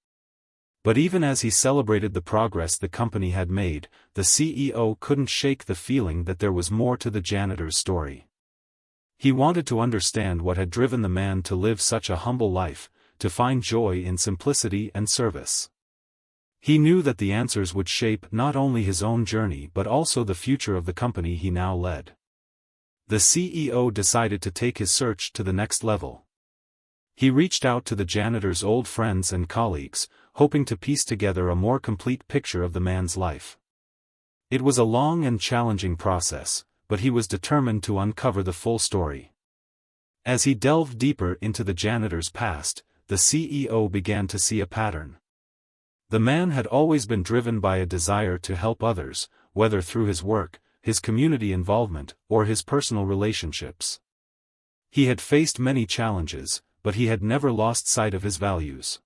But even as he celebrated the progress the company had made, the CEO couldn't shake the feeling that there was more to the janitor's story. He wanted to understand what had driven the man to live such a humble life, to find joy in simplicity and service. He knew that the answers would shape not only his own journey but also the future of the company he now led. The CEO decided to take his search to the next level. He reached out to the janitor's old friends and colleagues, hoping to piece together a more complete picture of the man's life. It was a long and challenging process, but he was determined to uncover the full story. As he delved deeper into the janitor's past, the CEO began to see a pattern. The man had always been driven by a desire to help others, whether through his work, his community involvement, or his personal relationships. He had faced many challenges, but he had never lost sight of his values.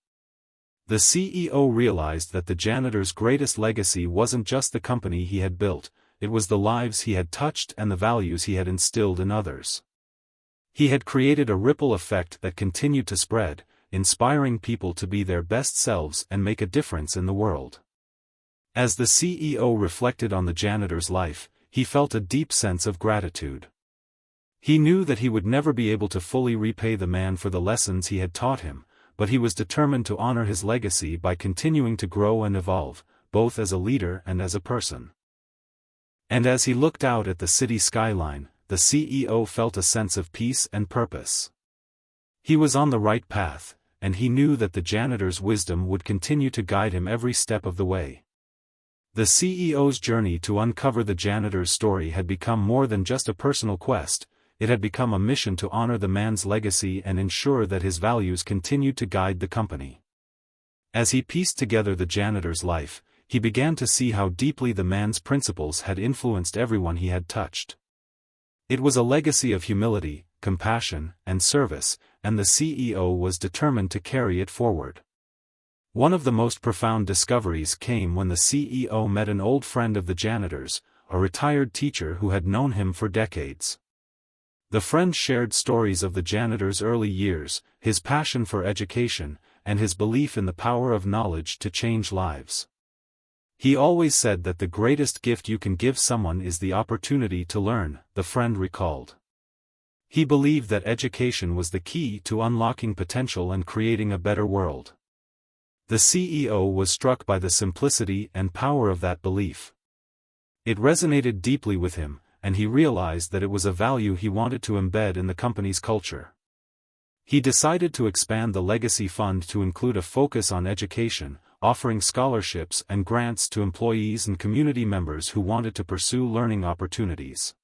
The CEO realized that the janitor's greatest legacy wasn't just the company he had built, it was the lives he had touched and the values he had instilled in others. He had created a ripple effect that continued to spread, inspiring people to be their best selves and make a difference in the world. As the CEO reflected on the janitor's life, he felt a deep sense of gratitude. He knew that he would never be able to fully repay the man for the lessons he had taught him, but he was determined to honor his legacy by continuing to grow and evolve, both as a leader and as a person. And as he looked out at the city skyline, the CEO felt a sense of peace and purpose. He was on the right path, and he knew that the janitor's wisdom would continue to guide him every step of the way. The CEO's journey to uncover the janitor's story had become more than just a personal quest, it had become a mission to honor the man's legacy and ensure that his values continued to guide the company. As he pieced together the janitor's life, he began to see how deeply the man's principles had influenced everyone he had touched. It was a legacy of humility, compassion, and service, and the CEO was determined to carry it forward. One of the most profound discoveries came when the CEO met an old friend of the janitor's, a retired teacher who had known him for decades. The friend shared stories of the janitor's early years, his passion for education, and his belief in the power of knowledge to change lives. He always said that the greatest gift you can give someone is the opportunity to learn, the friend recalled. He believed that education was the key to unlocking potential and creating a better world. The CEO was struck by the simplicity and power of that belief. It resonated deeply with him, and he realized that it was a value he wanted to embed in the company's culture. He decided to expand the legacy fund to include a focus on education, offering scholarships and grants to employees and community members who wanted to pursue learning opportunities.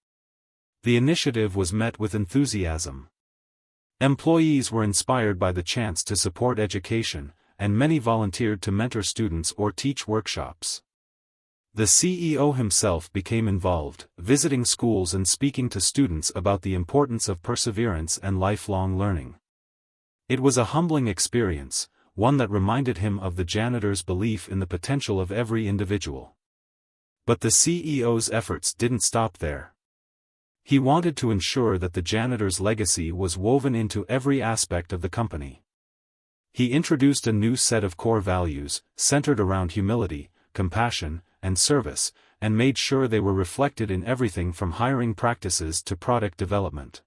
The initiative was met with enthusiasm. Employees were inspired by the chance to support education, and many volunteered to mentor students or teach workshops. The CEO himself became involved, visiting schools and speaking to students about the importance of perseverance and lifelong learning. It was a humbling experience, one that reminded him of the janitor's belief in the potential of every individual. But the CEO's efforts didn't stop there. He wanted to ensure that the janitor's legacy was woven into every aspect of the company. He introduced a new set of core values, centered around humility, compassion, and service, and made sure they were reflected in everything from hiring practices to product development.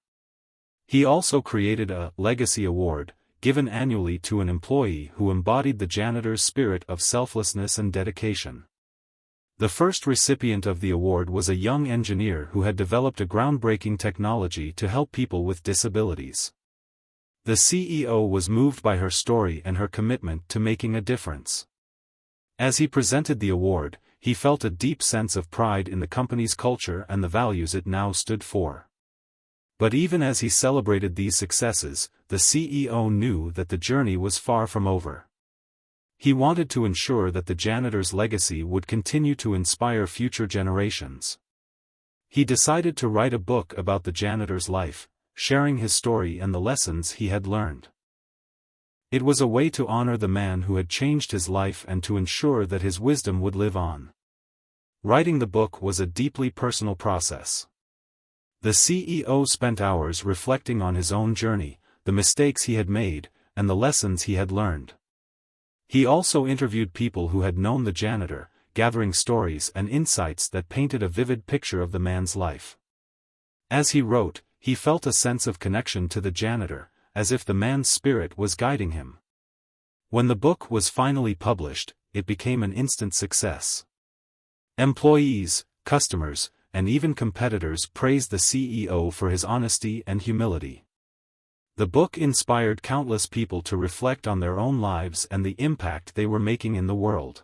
He also created a Legacy Award, given annually to an employee who embodied the janitor's spirit of selflessness and dedication. The first recipient of the award was a young engineer who had developed a groundbreaking technology to help people with disabilities. The CEO was moved by her story and her commitment to making a difference. As he presented the award, he felt a deep sense of pride in the company's culture and the values it now stood for. But even as he celebrated these successes, the CEO knew that the journey was far from over. He wanted to ensure that the janitor's legacy would continue to inspire future generations. He decided to write a book about the janitor's life, sharing his story and the lessons he had learned. It was a way to honor the man who had changed his life and to ensure that his wisdom would live on. Writing the book was a deeply personal process. The CEO spent hours reflecting on his own journey, the mistakes he had made, and the lessons he had learned. He also interviewed people who had known the janitor, gathering stories and insights that painted a vivid picture of the man's life. As he wrote, he felt a sense of connection to the janitor, as if the man's spirit was guiding him. When the book was finally published, it became an instant success. Employees, customers, and even competitors praised the CEO for his honesty and humility. The book inspired countless people to reflect on their own lives and the impact they were making in the world.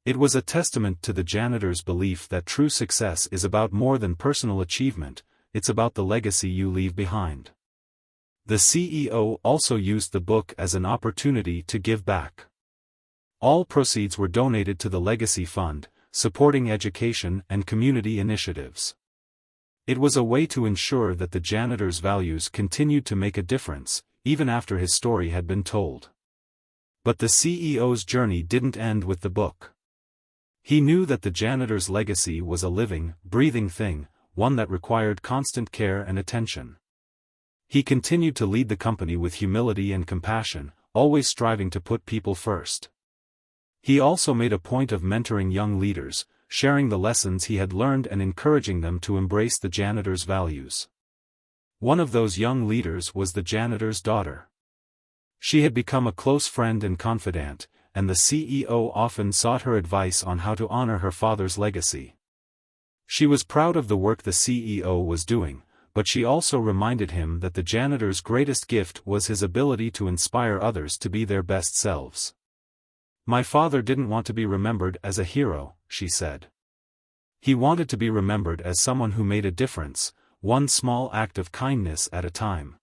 It was a testament to the janitor's belief that true success is about more than personal achievement, it's about the legacy you leave behind. The CEO also used the book as an opportunity to give back. All proceeds were donated to the Legacy Fund, supporting education and community initiatives. It was a way to ensure that the janitor's values continued to make a difference, even after his story had been told. But the CEO's journey didn't end with the book. He knew that the janitor's legacy was a living, breathing thing, one that required constant care and attention. He continued to lead the company with humility and compassion, always striving to put people first. He also made a point of mentoring young leaders, sharing the lessons he had learned and encouraging them to embrace the janitor's values. One of those young leaders was the janitor's daughter. She had become a close friend and confidant, and the CEO often sought her advice on how to honor her father's legacy. She was proud of the work the CEO was doing, but she also reminded him that the janitor's greatest gift was his ability to inspire others to be their best selves. "My father didn't want to be remembered as a hero," she said. "He wanted to be remembered as someone who made a difference, one small act of kindness at a time.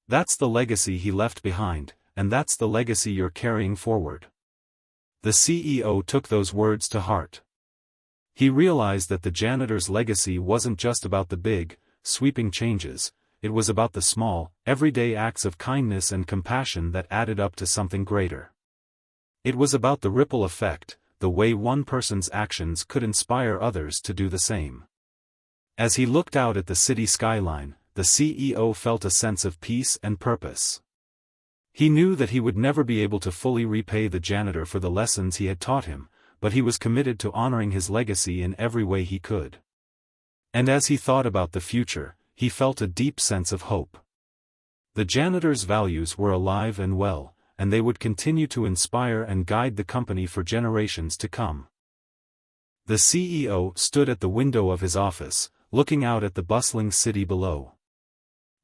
That's the legacy he left behind, and that's the legacy you're carrying forward." The CEO took those words to heart. He realized that the janitor's legacy wasn't just about the big, sweeping changes, it was about the small, everyday acts of kindness and compassion that added up to something greater. It was about the ripple effect, the way one person's actions could inspire others to do the same. As he looked out at the city skyline, the CEO felt a sense of peace and purpose. He knew that he would never be able to fully repay the janitor for the lessons he had taught him, but he was committed to honoring his legacy in every way he could. And as he thought about the future, he felt a deep sense of hope. The janitor's values were alive and well, and they would continue to inspire and guide the company for generations to come. The CEO stood at the window of his office, looking out at the bustling city below.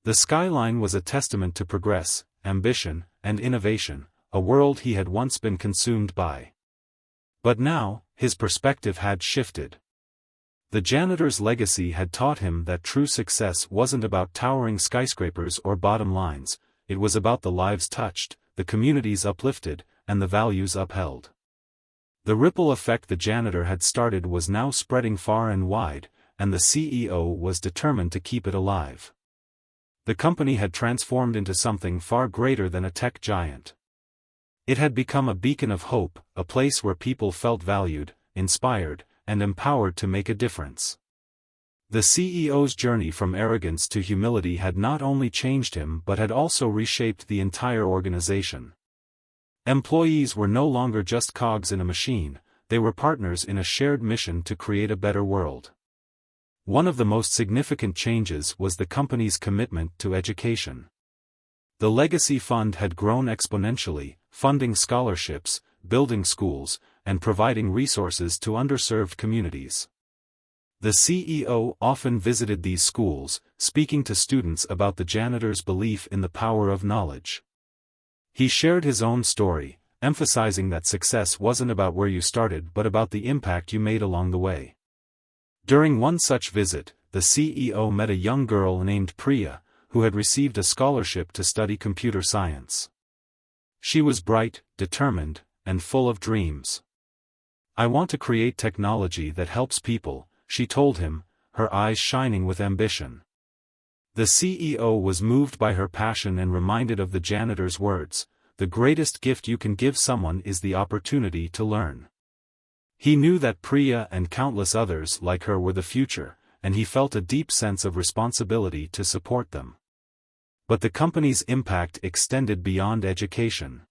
The skyline was a testament to progress, ambition, and innovation, a world he had once been consumed by. But now, his perspective had shifted. The janitor's legacy had taught him that true success wasn't about towering skyscrapers or bottom lines, it was about the lives touched, the communities uplifted, and the values upheld. The ripple effect the janitor had started was now spreading far and wide, and the CEO was determined to keep it alive. The company had transformed into something far greater than a tech giant. It had become a beacon of hope, a place where people felt valued, inspired, and empowered to make a difference. The CEO's journey from arrogance to humility had not only changed him but had also reshaped the entire organization. Employees were no longer just cogs in a machine, they were partners in a shared mission to create a better world. One of the most significant changes was the company's commitment to education. The Legacy Fund had grown exponentially, funding scholarships, building schools, and providing resources to underserved communities. The CEO often visited these schools, speaking to students about the janitor's belief in the power of knowledge. He shared his own story, emphasizing that success wasn't about where you started but about the impact you made along the way. During one such visit, the CEO met a young girl named Priya, who had received a scholarship to study computer science. She was bright, determined, and full of dreams. "I want to create technology that helps people," she told him, her eyes shining with ambition. The CEO was moved by her passion and reminded of the janitor's words, "The greatest gift you can give someone is the opportunity to learn." He knew that Priya and countless others like her were the future, and he felt a deep sense of responsibility to support them. But the company's impact extended beyond education.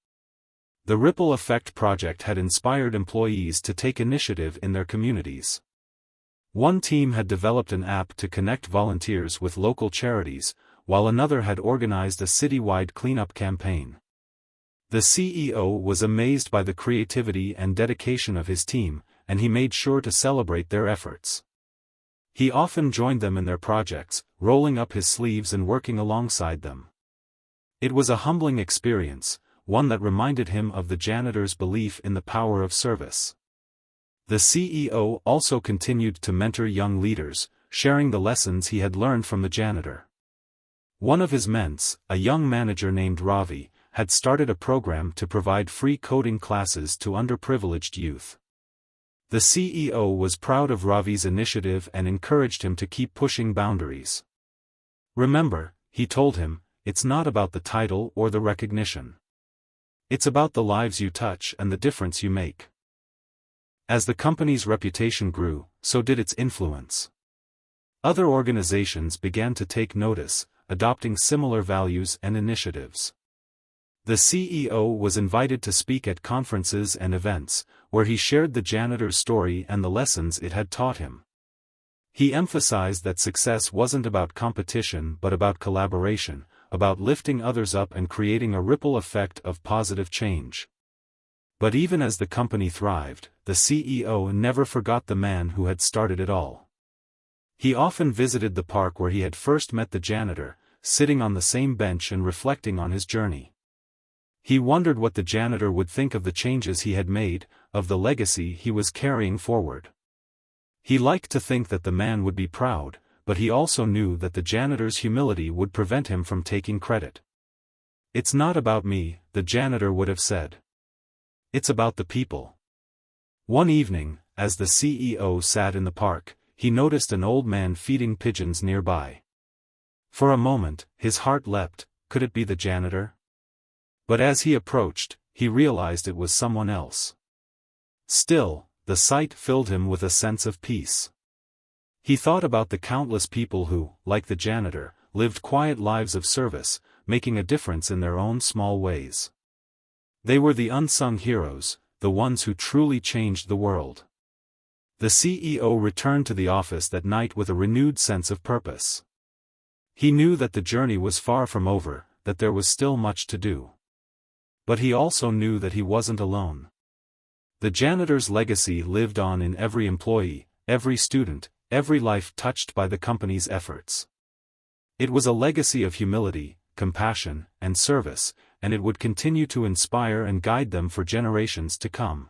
The Ripple Effect project had inspired employees to take initiative in their communities. One team had developed an app to connect volunteers with local charities, while another had organized a citywide cleanup campaign. The CEO was amazed by the creativity and dedication of his team, and he made sure to celebrate their efforts. He often joined them in their projects, rolling up his sleeves and working alongside them. It was a humbling experience, one that reminded him of the janitor's belief in the power of service. The CEO also continued to mentor young leaders, sharing the lessons he had learned from the janitor. One of his ments, a young manager named Ravi, had started a program to provide free coding classes to underprivileged youth. The CEO was proud of Ravi's initiative and encouraged him to keep pushing boundaries. "Remember," he told him, "it's not about the title or the recognition. It's about the lives you touch and the difference you make. As the company's reputation grew, so did its influence. Other organizations began to take notice, adopting similar values and initiatives. The CEO was invited to speak at conferences and events, where he shared the janitor's story and the lessons it had taught him. He emphasized that success wasn't about competition but about collaboration, about lifting others up and creating a ripple effect of positive change. But even as the company thrived, the CEO never forgot the man who had started it all. He often visited the park where he had first met the janitor, sitting on the same bench and reflecting on his journey. He wondered what the janitor would think of the changes he had made, of the legacy he was carrying forward. He liked to think that the man would be proud, but he also knew that the janitor's humility would prevent him from taking credit. "It's not about me," the janitor would have said. "It's about the people." One evening, as the CEO sat in the park, he noticed an old man feeding pigeons nearby. For a moment, his heart leapt, could it be the janitor? But as he approached, he realized it was someone else. Still, the sight filled him with a sense of peace. He thought about the countless people who, like the janitor, lived quiet lives of service, making a difference in their own small ways. They were the unsung heroes, the ones who truly changed the world. The CEO returned to the office that night with a renewed sense of purpose. He knew that the journey was far from over, that there was still much to do. But he also knew that he wasn't alone. The janitor's legacy lived on in every employee, every student, every life touched by the company's efforts. It was a legacy of humility, compassion, and service, and it would continue to inspire and guide them for generations to come.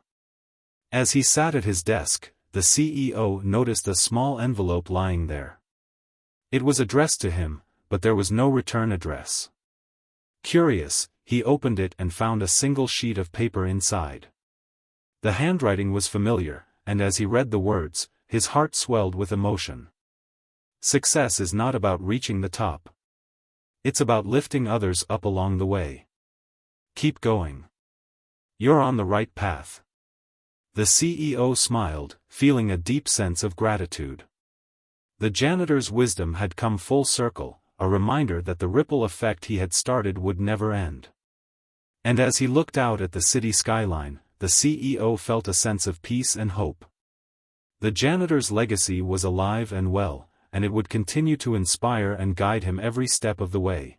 As he sat at his desk, the CEO noticed a small envelope lying there. It was addressed to him, but there was no return address. Curious, he opened it and found a single sheet of paper inside. The handwriting was familiar, and as he read the words, his heart swelled with emotion. Success is not about reaching the top. It's about lifting others up along the way. Keep going. You're on the right path. The CEO smiled, feeling a deep sense of gratitude. The janitor's wisdom had come full circle, a reminder that the ripple effect he had started would never end. And as he looked out at the city skyline, the CEO felt a sense of peace and hope. The janitor's legacy was alive and well, and it would continue to inspire and guide him every step of the way.